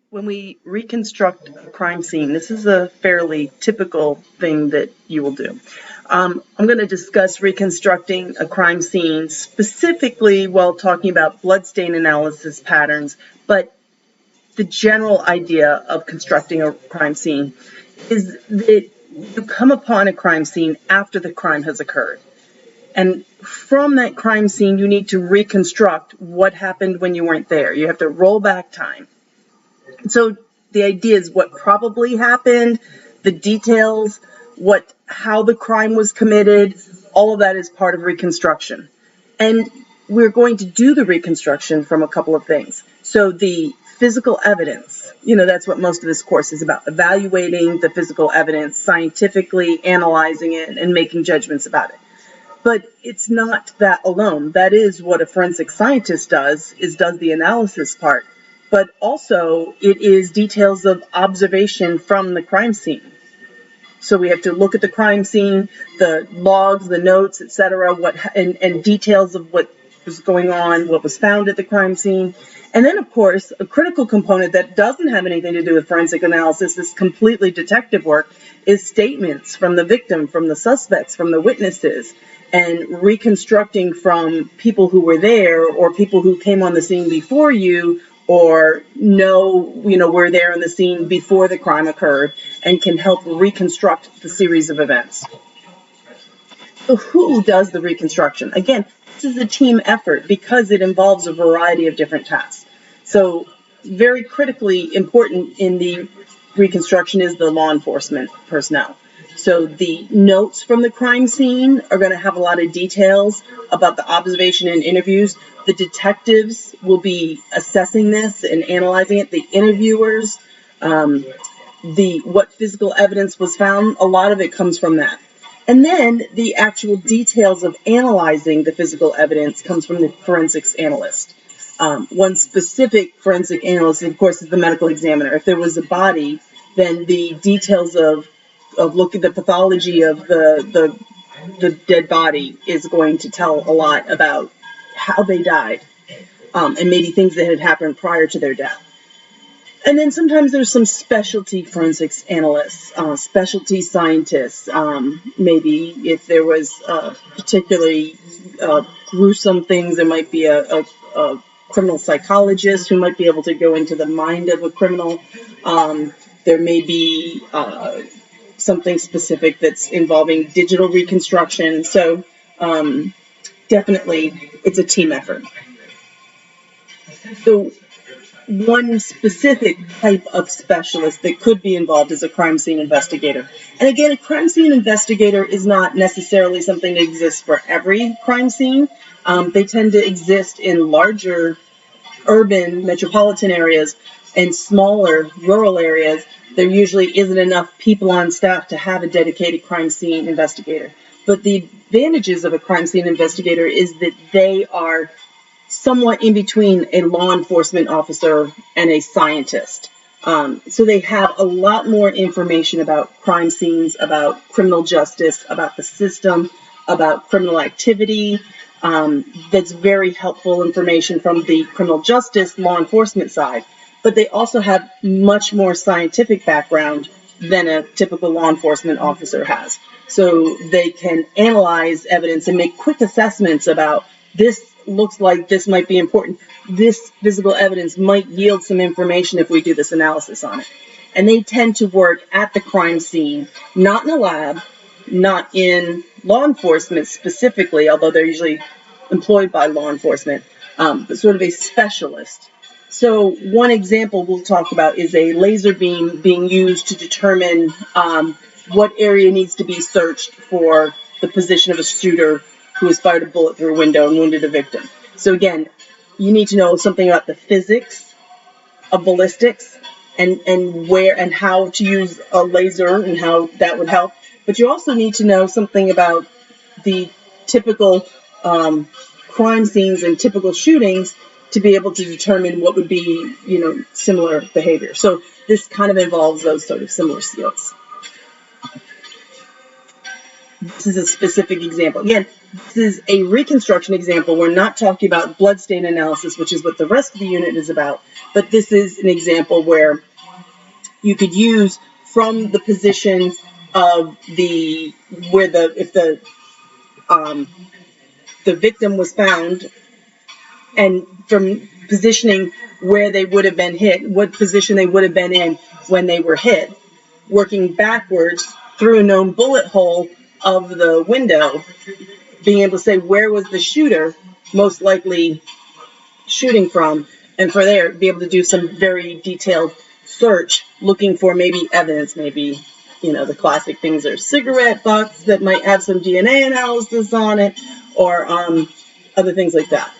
When we reconstruct a crime scene, this is a fairly typical thing that you will do. I'm going to discuss reconstructing a crime scene specifically while talking about bloodstain analysis patterns, but the general idea of constructing a crime scene is that you come upon a crime scene after the crime has occurred. And from that crime scene, you need to reconstruct what happened when you weren't there. You have to roll back time. So the idea is what probably happened, the details, how the crime was committed, all of that is part of reconstruction. And we're going to do the reconstruction from a couple of things. So the physical evidence, that's what most of this course is about, evaluating the physical evidence, scientifically analyzing it, and making judgments about it. But it's not that alone. That is what a forensic scientist does the analysis part. But also it is details of observation from the crime scene. So we have to look at the crime scene, the logs, the notes, etc., and details of what was going on, what was found at the crime scene. And then, of course, a critical component that doesn't have anything to do with forensic analysis, this completely detective work, is statements from the victim, from the suspects, from the witnesses, and reconstructing from people who were there or people who came on the scene before you or were there on the scene before the crime occurred and can help reconstruct the series of events. So who does the reconstruction? Again, this is a team effort because it involves a variety of different tasks. So very critically important in the reconstruction is the law enforcement personnel. So the notes from the crime scene are going to have a lot of details about the observation and interviews. The detectives will be assessing this and analyzing it. The interviewers, what physical evidence was found, a lot of it comes from that. And then the actual details of analyzing the physical evidence comes from the forensics analyst. One specific forensic analyst, of course, is the medical examiner. If there was a body, then the details of looking at the pathology of the dead body is going to tell a lot about how they died, and maybe things that had happened prior to their death. And then sometimes there's some specialty forensics analysts, specialty scientists. Maybe if there was particularly gruesome things, there might be a criminal psychologist who might be able to go into the mind of a criminal. There may be something specific that's involving digital reconstruction. So definitely it's a team effort. So one specific type of specialist that could be involved is a crime scene investigator. And again, a crime scene investigator is not necessarily something that exists for every crime scene. They tend to exist in larger urban metropolitan areas and smaller rural areas. There usually isn't enough people on staff to have a dedicated crime scene investigator. But the advantages of a crime scene investigator is that they are somewhat in between a law enforcement officer and a scientist. So they have a lot more information about crime scenes, about criminal justice, about the system, about criminal activity. That's very helpful information from the criminal justice law enforcement side. But they also have much more scientific background than a typical law enforcement officer has. So they can analyze evidence and make quick assessments about this looks like this might be important. This physical evidence might yield some information if we do this analysis on it. And they tend to work at the crime scene, not in a lab, not in law enforcement specifically, although they're usually employed by law enforcement, but sort of a specialist. So one example we'll talk about is a laser beam being used to determine what area needs to be searched for the position of a shooter who has fired a bullet through a window and wounded a victim. So again, you need to know something about the physics of ballistics and where and how to use a laser and how that would help. But you also need to know something about the typical crime scenes and typical shootings to be able to determine what would be, similar behavior. So this kind of involves those sort of similar skills. This is a specific example. Again, This is a reconstruction example. We're not talking about blood stain analysis, which is what the rest of the unit is about, but this is an example where you could use from the position of the victim was found, and from positioning where they would have been hit, what position they would have been in when they were hit, working backwards through a known bullet hole of the window, being able to say where was the shooter most likely shooting from, and for there be able to do some very detailed search looking for maybe evidence, maybe the classic things are cigarette butts that might have some DNA analysis on it, or other things like that.